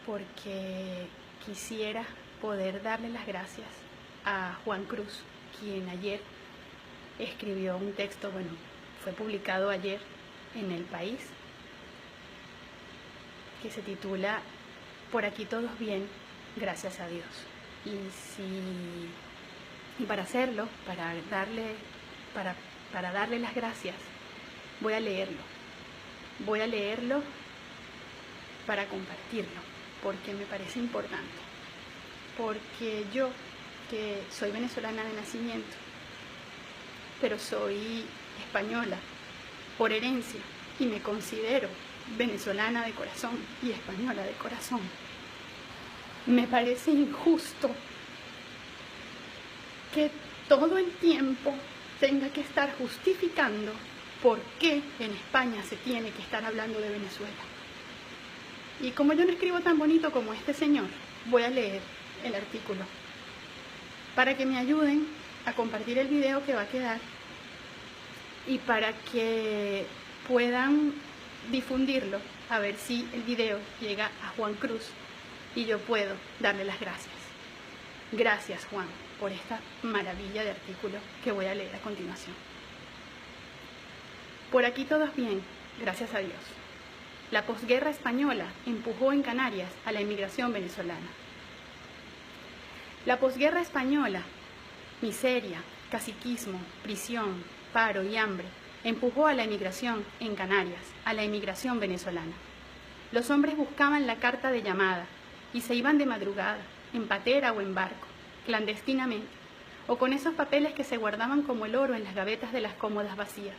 porque quisiera poder darle las gracias a Juan Cruz, quien ayer escribió un texto, bueno, fue publicado ayer en El País, que se titula Por aquí todos bien, gracias a Dios. Y para hacerlo, para darle las gracias, voy a leerlo para compartirlo, porque me parece importante, porque yo, que soy venezolana de nacimiento, pero soy española por herencia y me considero venezolana de corazón y española de corazón, me parece injusto que todo el tiempo tenga que estar justificando por qué en España se tiene que estar hablando de Venezuela. Y como yo no escribo tan bonito como este señor, voy a leer el artículo para que me ayuden a compartir el video que va a quedar y para que puedan difundirlo, a ver si el video llega a Juan Cruz y yo puedo darle las gracias. Gracias, Juan, por esta maravilla de artículo que voy a leer a continuación. Por aquí todos bien, gracias a Dios. La posguerra española empujó en Canarias a la inmigración venezolana. La posguerra española, miseria, caciquismo, prisión, paro y hambre, empujó a la emigración en Canarias, a la emigración venezolana. Los hombres buscaban la carta de llamada y se iban de madrugada, en patera o en barco, clandestinamente, o con esos papeles que se guardaban como el oro en las gavetas de las cómodas vacías.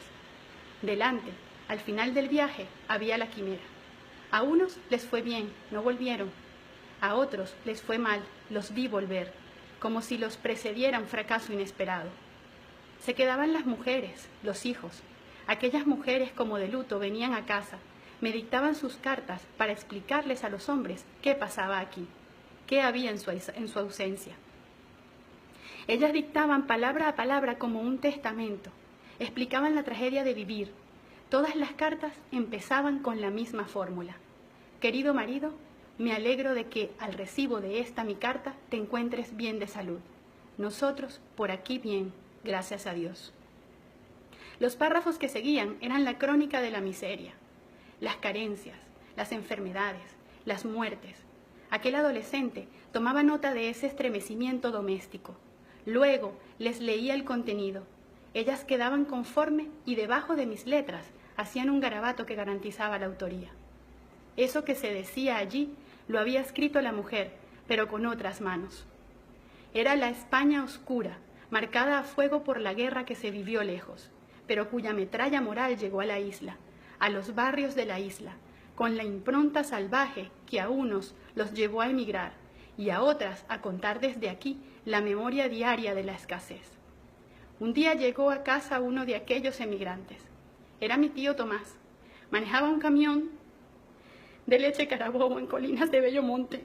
Delante, al final del viaje, había la quimera. A unos les fue bien, no volvieron. A otros les fue mal, los vi volver, como si los precediera un fracaso inesperado. Se quedaban las mujeres, los hijos. Aquellas mujeres como de luto venían a casa, me dictaban sus cartas para explicarles a los hombres qué pasaba aquí, qué había en su ausencia. Ellas dictaban palabra a palabra como un testamento, explicaban la tragedia de vivir. Todas las cartas empezaban con la misma fórmula. Querido marido, me alegro de que al recibo de esta mi carta te encuentres bien de salud. Nosotros por aquí bien, gracias a Dios. Los párrafos que seguían eran la crónica de la miseria, las carencias, las enfermedades, las muertes. Aquel adolescente tomaba nota de ese estremecimiento doméstico. Luego les leía el contenido. Ellas quedaban conforme y debajo de mis letras hacían un garabato que garantizaba la autoría. Eso que se decía allí lo había escrito la mujer, pero con otras manos. Era la España oscura, marcada a fuego por la guerra que se vivió lejos, pero cuya metralla moral llegó a la isla, a los barrios de la isla, con la impronta salvaje que a unos los llevó a emigrar y a otras a contar desde aquí la memoria diaria de la escasez. Un día llegó a casa uno de aquellos emigrantes. Era mi tío Tomás. Manejaba un camión de leche Carabobo en Colinas de Bellomonte,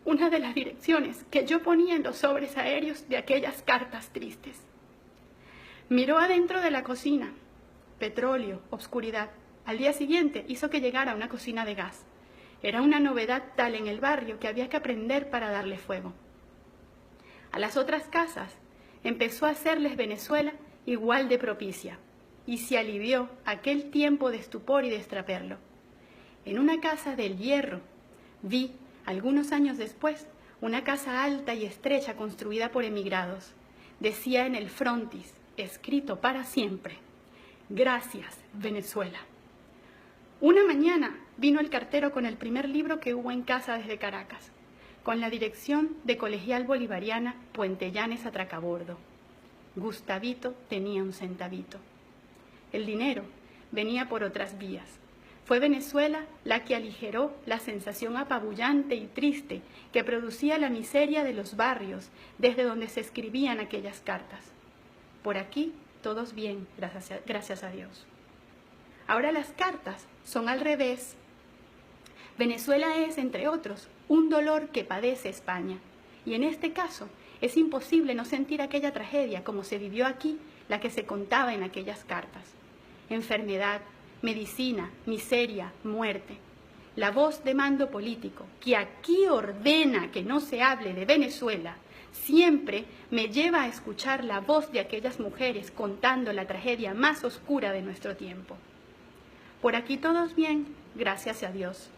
una de las direcciones que yo ponía en los sobres aéreos de aquellas cartas tristes. Miró adentro de la cocina. Petróleo, obscuridad. Al día siguiente hizo que llegara una cocina de gas. Era una novedad tal en el barrio que había que aprender para darle fuego. A las otras casas empezó a hacerles Venezuela igual de propicia y se alivió aquel tiempo de estupor y de extraperlo. En una casa del Hierro vi, algunos años después, una casa alta y estrecha construida por emigrados. Decía en el frontis, escrito para siempre, gracias, Venezuela. Una mañana vino el cartero con el primer libro que hubo en casa desde Caracas, con la dirección de Colegial Bolivariana Puente Llanes Atracabordo. Gustavito tenía un centavito. El dinero venía por otras vías. Fue Venezuela la que aligeró la sensación apabullante y triste que producía la miseria de los barrios desde donde se escribían aquellas cartas. Por aquí todos bien, gracias a Dios. Ahora las cartas son al revés. Venezuela es, entre otros, un dolor que padece España. Y en este caso es imposible no sentir aquella tragedia como se vivió aquí, la que se contaba en aquellas cartas. Enfermedad, medicina, miseria, muerte. la voz de mando político que aquí ordena que no se hable de Venezuela, siempre me lleva a escuchar la voz de aquellas mujeres contando la tragedia más oscura de nuestro tiempo. Por aquí todos bien, gracias a Dios.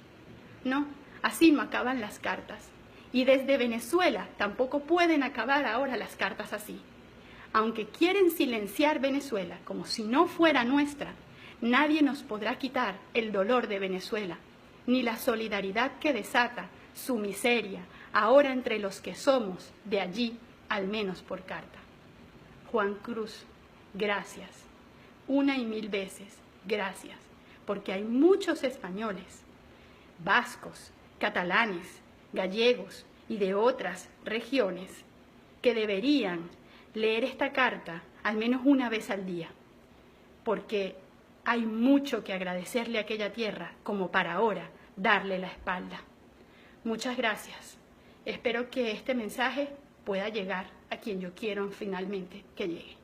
No, así no acaban las cartas. Y desde Venezuela tampoco pueden acabar ahora las cartas así. Aunque quieren silenciar Venezuela como si no fuera nuestra, nadie nos podrá quitar el dolor de Venezuela, ni la solidaridad que desata su miseria ahora entre los que somos de allí, al menos por carta. Juan Cruz, gracias. Una y mil veces, gracias, porque hay muchos españoles, vascos, catalanes, gallegos y de otras regiones que deberían leer esta carta al menos una vez al día, porque hay mucho que agradecerle a aquella tierra como para ahora darle la espalda. Muchas gracias. Espero que este mensaje pueda llegar a quien yo quiero finalmente que llegue.